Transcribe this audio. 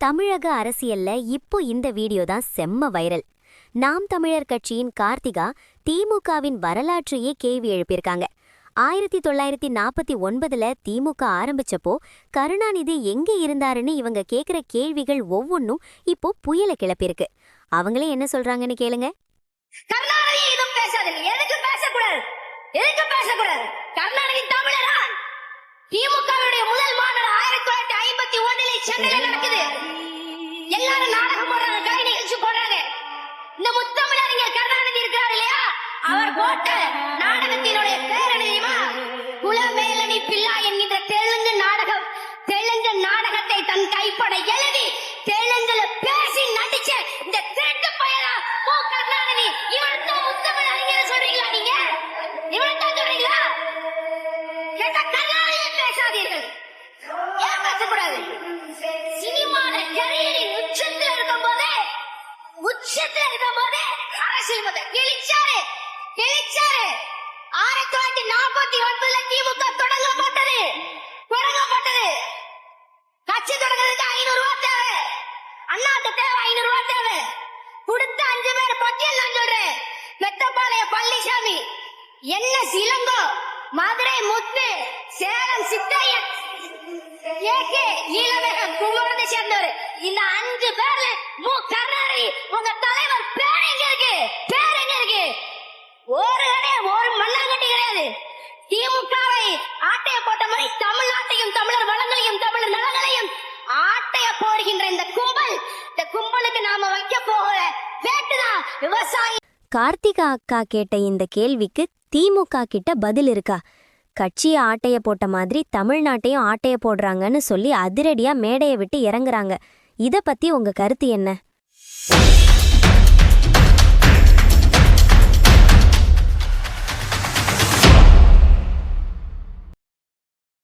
தமிழக அரசியல்ல இப்போ இந்த வீடியோ தான் செம்ம வைரல். நாம் தமிழர் கட்சியின் கார்த்திகா திமுகவின் வரலாற்றையே கேள்வி எழுப்பியிருக்காங்க. 1949ல திமுக ஆரம்பிச்சப்போ கருணாநிதி எங்க இருந்தாருன்னு இவங்க கேக்குற கேள்விகள் ஒவ்வொன்றும் இப்போ புயல கிளப்பியிருக்கு. அவங்களே என்ன சொல்றாங்கன்னு கேளுங்க. கருணாநிதி எதுவும் பேசாதீங்க. எதுக்கு பேசக்கூடாது? கருணாநிதி தமிழரா? திமுகவுடைய முதல் மாநாடு 1951 சென்னையில நடக்குது. எல்லாரும் நாடகம் போடுறாங்க, கலை நிகழ்ச்சி போடுறாங்க. இந்த முத்தமிழறிஞர் கருணாநிதி இருக்கிறார் இல்லையா, அவர் போட்ட நாடகத்தினுடைய பேர் என்ன தெரியுமா? குலமேலனி பிள்ளா என்கின்ற தெலுங்கு நாடகத்தை தன் கைப்பட எழுதி தெலுங்குல பேசி நடிச்ச இந்த திருட்டு பயலா கருணாநிதி. இவர்தான் முத்தமிழறிஞர் சொல்றீங்களா? நீங்க இவர்தான் சொல்றீங்களா? கேட்டா கருணாநிதியை பேசாதீர்கள். ஏன் பேசக்கூடாது? சினிமால கரியரின் உச்சத்துல இருக்கும் போதே அரசியல் கிழிச்சாரு. 1949ல திமுக தொடங்கப்பட்டது. கட்சி தொடங்குறதுக்கு 500 ரூபாய் தேவை. அண்ணாத்த தேவை 500 ரூபாய் தேவை. கொடுத்த 5 பேர் பட்டியல் நான் சொல்றேன். வெத்தப்பாளைய பழனிசாமி, என்ன இளங்கோ, மதுரை முத்து, சேலம் சித்தையன், ஏகே ஈழவேகம் கும்பகோணத்தை சேர்ந்தவர். இந்த 5 பேர்ல கருணாநிதி உங்க தலைவர் பேர் எங்க இருக்கு? ஒரு மண்ணாங்கட்டி கிடையாது. திமுகவை ஆட்டைய போட்ட மாதிரி தமிழ்நாட்டையும் தமிழர் வளங்களையும் தமிழர் நலங்களையும் ஆட்டைய போடுகின்ற இந்த கும்பலுக்கு நாம வைக்க போகிற வேட்டுதான் விவசாயி. கார்த்திகா அக்கா கேட்ட இந்த கேள்விக்கு திமுக கிட்ட பதில் இருக்கா? கட்சியை ஆட்டைய போட்ட மாதிரி தமிழ்நாட்டையும் ஆட்டைய போடுறாங்கன்னு சொல்லி அதிரடியா மேடையை விட்டு இறங்குறாங்க. இத பத்தி உங்க கருத்து என்ன?